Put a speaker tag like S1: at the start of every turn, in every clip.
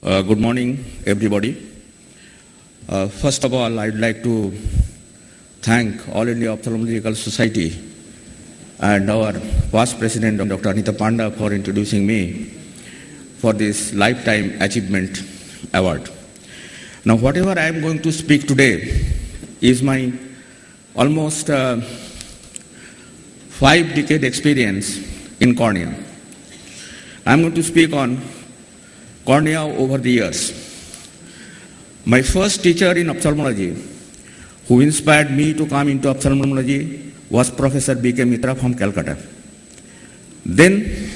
S1: Good morning, everybody. First of all, I'd like to thank All India Ophthalmological Society and our past president, Dr. Anita Panda, for introducing me for this Lifetime Achievement Award. Now, whatever I am going to speak today is my almost 5-decade experience in cornea. I'm going to speak on cornea over the years. My first teacher in ophthalmology, who inspired me to come into ophthalmology, was Professor B.K. Mitra from Calcutta. Then,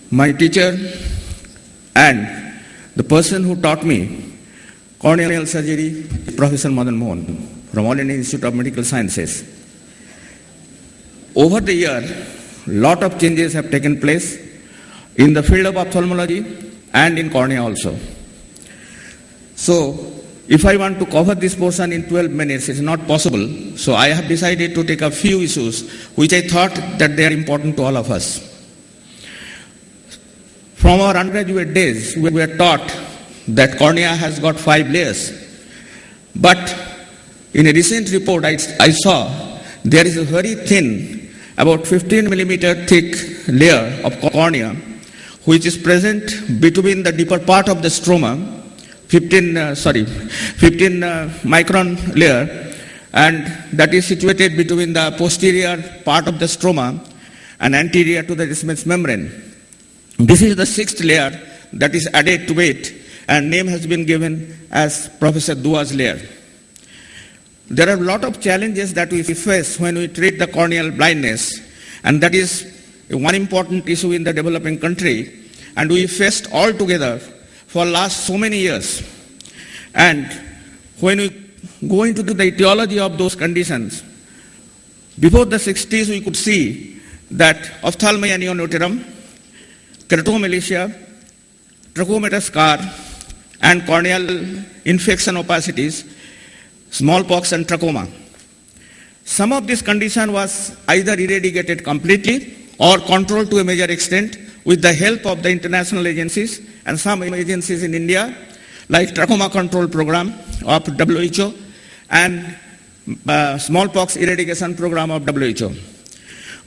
S1: my teacher and the person who taught me corneal surgery, Professor Madan Mohan from All India Institute of Medical Sciences. Over the year, lot of changes have taken place in the field of ophthalmology and in cornea also. So, if I want to cover this portion in 12 minutes, it's not possible. So, I have decided to take a few issues which I thought that they are important to all of us. From our undergraduate days, we were taught that cornea has got 5 layers. But in a recent report I saw there is a very thin, about 15 millimeter thick layer of cornea which is present between the deeper part of the stroma, 15 micron layer, and that is situated between the posterior part of the stroma and anterior to the Descemet's membrane. This is the 6th layer that is added to it, and name has been given as Professor Dua's layer. There are a lot of challenges that we face when we treat the corneal blindness, and that is one important issue in the developing country, and we faced all together for last so many years. And when we go into the etiology of those conditions, before the 60s we could see that ophthalmia neonatorum, keratomalacia, trachomatis scar, and corneal infection opacities, smallpox and trachoma. Some of this condition was either eradicated completely or controlled to a major extent with the help of the international agencies and some agencies in India, like Trachoma Control Program of WHO and Smallpox Eradication Program of WHO.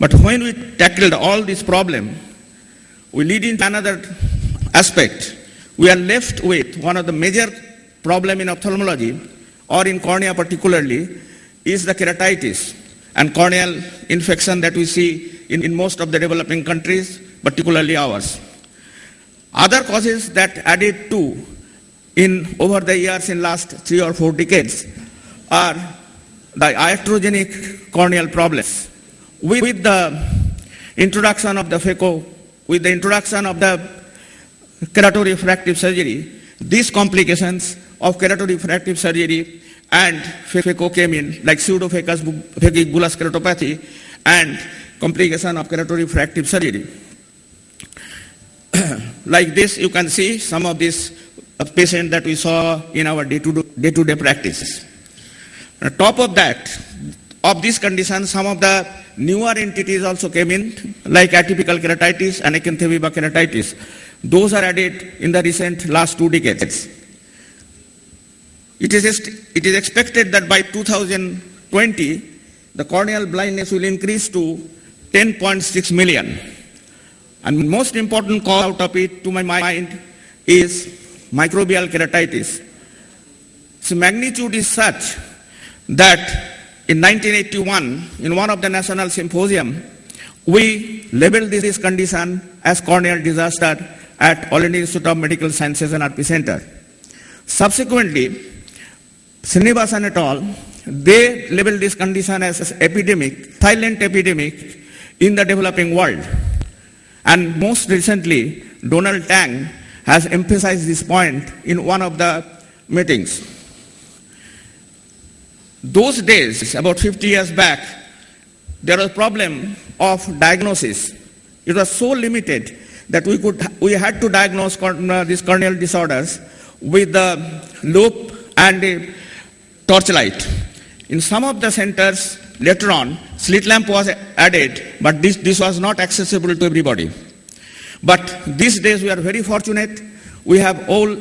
S1: But when we tackled all this problem, we lead into another aspect. We are left with one of the major problem in ophthalmology, or in cornea particularly, is the keratitis and corneal infection that we see in most of the developing countries, particularly ours. Other causes that added to in over the years in last 3 or 4 decades are the iatrogenic corneal problems. With the introduction of the phaco, with the introduction of the keratorefractive surgery, these complications of keratorefractive surgery and phaco came in, like pseudo-phakic bullous keratopathy and complication of keratorefractive surgery. Like this, you can see some of these patients that we saw in our day-to-day practice. On top of that, of this condition, some of the newer entities also came in, like atypical keratitis and acanthamoeba keratitis. Those are added in the recent last 2 decades. It is expected that by 2020, the corneal blindness will increase to 10.6 million. And most important cause out of it, to my mind, is microbial keratitis. Its magnitude is such that in 1981, in one of the national symposium, we labeled this condition as corneal disaster at All India Institute of Medical Sciences and RP Center. Subsequently, Srinivasan et al., they labeled this condition as epidemic, silent epidemic in the developing world. And most recently, Donald Tang has emphasized this point in one of the meetings. Those days, about 50 years back, there was a problem of diagnosis. It was so limited that we had to diagnose these corneal disorders with the loop and a torchlight. In some of the centers, later on, slit lamp was added, but this was not accessible to everybody. But these days we are very fortunate. we have all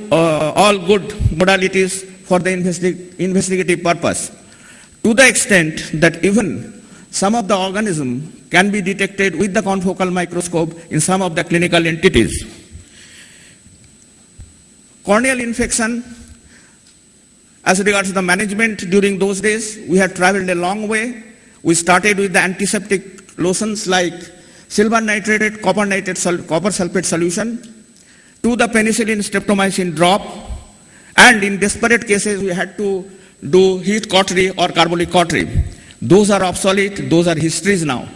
S1: good modalities for the investigative purpose, to the extent that even some of the organisms can be detected with the confocal microscope in some of the clinical entities. Corneal infection, as regards the management during those days, we had traveled a long way. We started with the antiseptic lotions like silver nitrate, copper sulfate solution, to the penicillin streptomycin drop, and in desperate cases we had to do heat cautery or carbolic cautery. Those are obsolete, those are histories now.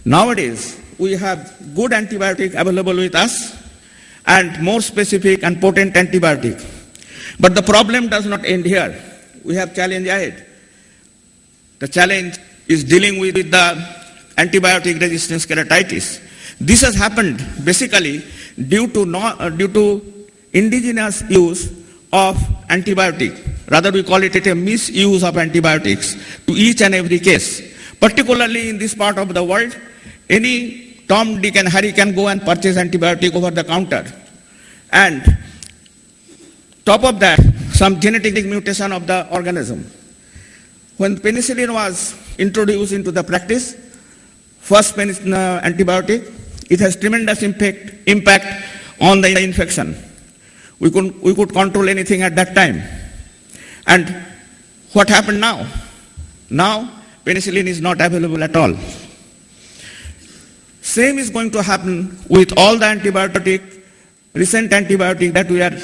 S1: Nowadays, we have good antibiotic available with us and more specific and potent antibiotic. But the problem does not end here. We have challenge ahead. The challenge is dealing with the antibiotic resistance keratitis. This has happened basically due to indigenous use of antibiotic. Rather, we call it a misuse of antibiotics to each and every case. Particularly in this part of the world, any Tom, Dick and Harry can go and purchase antibiotic over the counter. And top of that, some genetic mutation of the organism. When penicillin was introduced into the practice, first antibiotic, it has tremendous impact on the infection. We could control anything at that time. And what happened now? Now, penicillin is not available at all. Same is going to happen with all the recent antibiotic that we are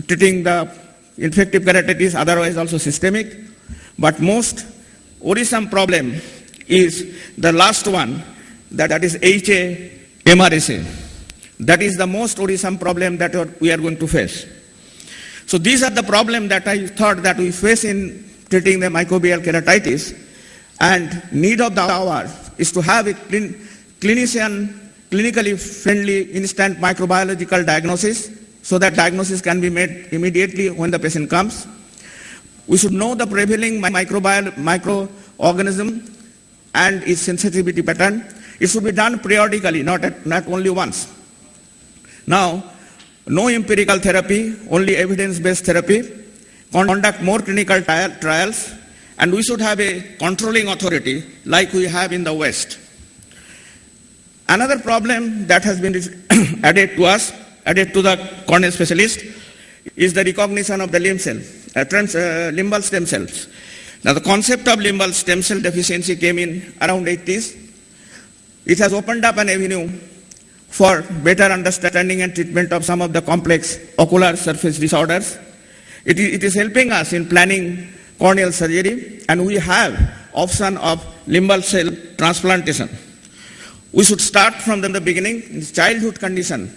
S1: treating the infective keratitis, otherwise also systemic. But most worrisome problem is the last one, that is HA-MRSA. That is the most worrisome problem that we are going to face. So these are the problems that I thought that we face in treating the microbial keratitis, and need of the hour is to have a clinically friendly instant microbiological diagnosis, so that diagnosis can be made immediately when the patient comes. We should know the prevailing microorganism and its sensitivity pattern. It should be done periodically, not only once. Now, no empirical therapy, only evidence-based therapy. Conduct more clinical trials, and we should have a controlling authority like we have in the West. Another problem that has been added to the corneal specialist, is the recognition of the limbal stem cells. Now, the concept of limbal stem cell deficiency came in around 80s. It has opened up an avenue for better understanding and treatment of some of the complex ocular surface disorders. It is helping us in planning corneal surgery, and we have option of limbal cell transplantation. We should start from the beginning in childhood condition,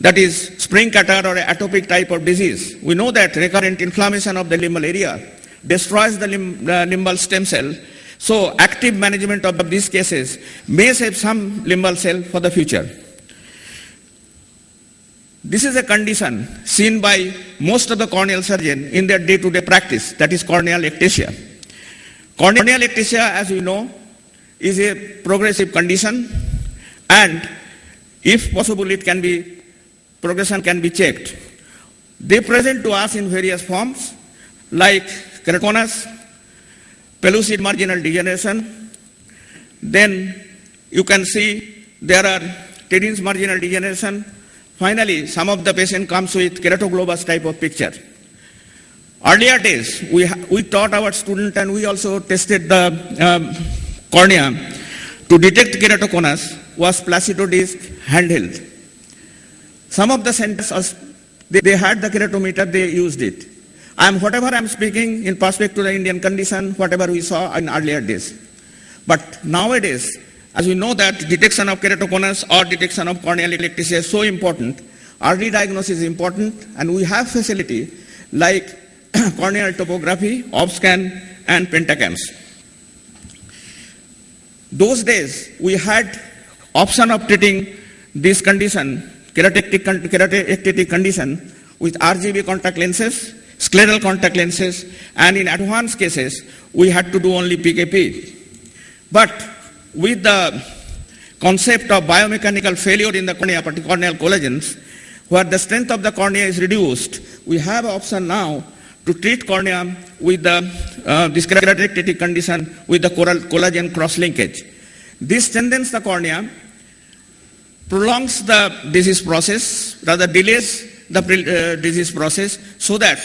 S1: that is spring catarrh or atopic type of disease. We know that recurrent inflammation of the limbal area destroys the limbal stem cell. So active management of these cases may save some limbal cell for the future. This is a condition seen by most of the corneal surgeons in their day-to-day practice, that is corneal ectasia. Corneal ectasia, as we know, is a progressive condition, and if possible, progression can be checked. They present to us in various forms, like keratoconus, pellucid marginal degeneration. Then you can see there are Tedin's marginal degeneration. Finally, some of the patient comes with keratoglobus type of picture. Earlier days, we taught our student, and we also tested the cornea to detect keratoconus was Placido disc handheld. Some of the centers, they had the keratometer, they used it. Whatever I'm speaking in perspective to the Indian condition, whatever we saw in earlier days. But nowadays, as we know that detection of keratoconus or detection of corneal ectasia is so important, early diagnosis is important, and we have facility like corneal topography, OBSCAN, and pentacams. Those days, we had option of treating this condition, keratectic condition, with RGB contact lenses, scleral contact lenses, and in advanced cases, we had to do only PKP. But with the concept of biomechanical failure in the cornea, particularly corneal collagens, where the strength of the cornea is reduced, we have an option now to treat cornea with this characteristic condition with the collagen cross-linkage. This strengthens the cornea, prolongs the disease process, rather delays the disease process, so that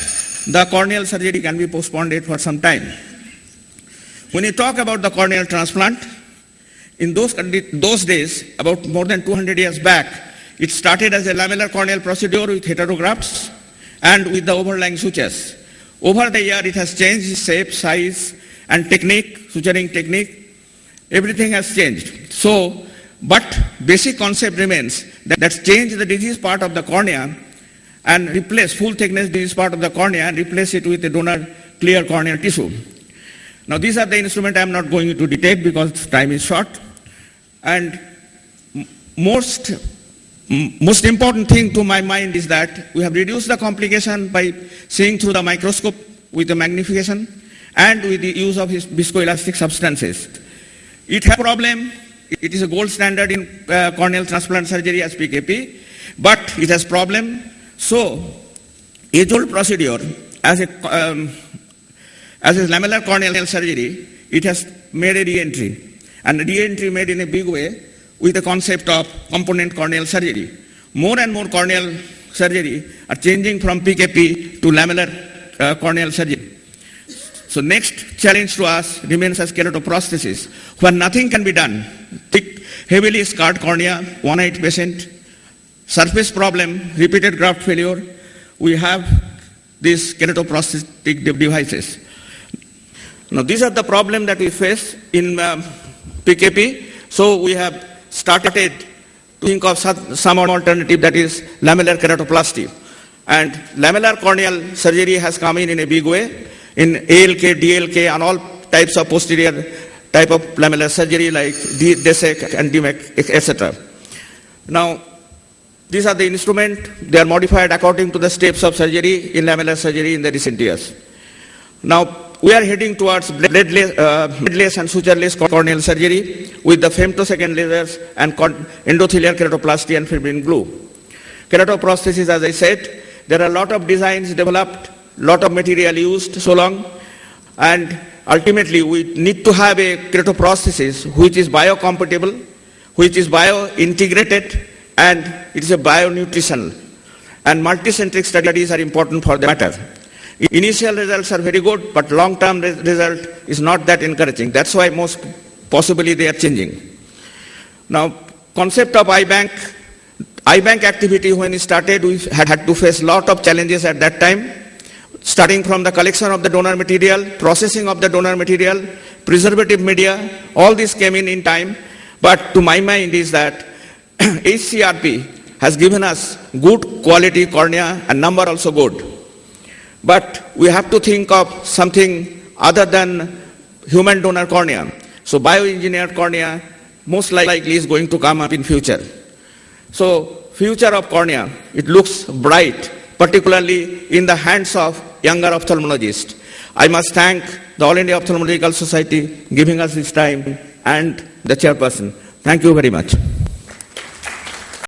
S1: the corneal surgery can be postponed for some time. When you talk about the corneal transplant, in those days, about more than 200 years back, it started as a lamellar corneal procedure with heterografts and with the overlying sutures. Over the year, it has changed shape, size, and technique, suturing technique. Everything has changed. So, but basic concept remains that change the disease part of the cornea and replace full thickness disease part of the cornea and replace it with a donor clear corneal tissue. Now, these are the instruments I am not going into detail because time is short. And most important thing to my mind is that we have reduced the complication by seeing through the microscope with the magnification and with the use of viscoelastic substances. It has a problem. It is a gold standard in corneal transplant surgery as PKP, but it has problem. So, age-old procedure as a lamellar corneal surgery, it has made a re-entry. And the re-entry made in a big way with the concept of component corneal surgery. More and more corneal surgery are changing from PKP to lamellar corneal surgery. So next challenge to us remains as keratoprosthesis, where nothing can be done. Thick, heavily scarred cornea, one-eyed patient, surface problem, repeated graft failure. We have these keratoprosthetic devices. Now these are the problems that we face in PKP. So we have started to think of some alternative, that is lamellar keratoplasty. And lamellar corneal surgery has come in a big way in ALK, DLK, and all types of posterior type of lamellar surgery like DSEC and DMEC, etc. Now, these are the instruments. They are modified according to the steps of surgery in lamellar surgery in the recent years. Now, we are heading towards beadless and sutureless corneal surgery with the femtosecond lasers and endothelial keratoplasty and fibrin glue. Keratoprosthesis, as I said, there are a lot of designs developed, lot of material used so long, and ultimately we need to have a keratoprosthesis which is biocompatible, which is bio-integrated, and it is a bio-nutritional. And multicentric studies are important for the matter. Initial results are very good, but long-term result is not that encouraging. That's why most possibly they are changing. Now, concept of eye bank activity, when it started, we had to face a lot of challenges at that time, starting from the collection of the donor material, processing of the donor material, preservative media, all this came in time. But to my mind is that HCRP has given us good quality cornea and number also good. But we have to think of something other than human donor cornea. So bioengineered cornea most likely is going to come up in future. So future of cornea, it looks bright, particularly in the hands of younger ophthalmologists. I must thank the All India Ophthalmological Society giving us this time and the chairperson. Thank you very much.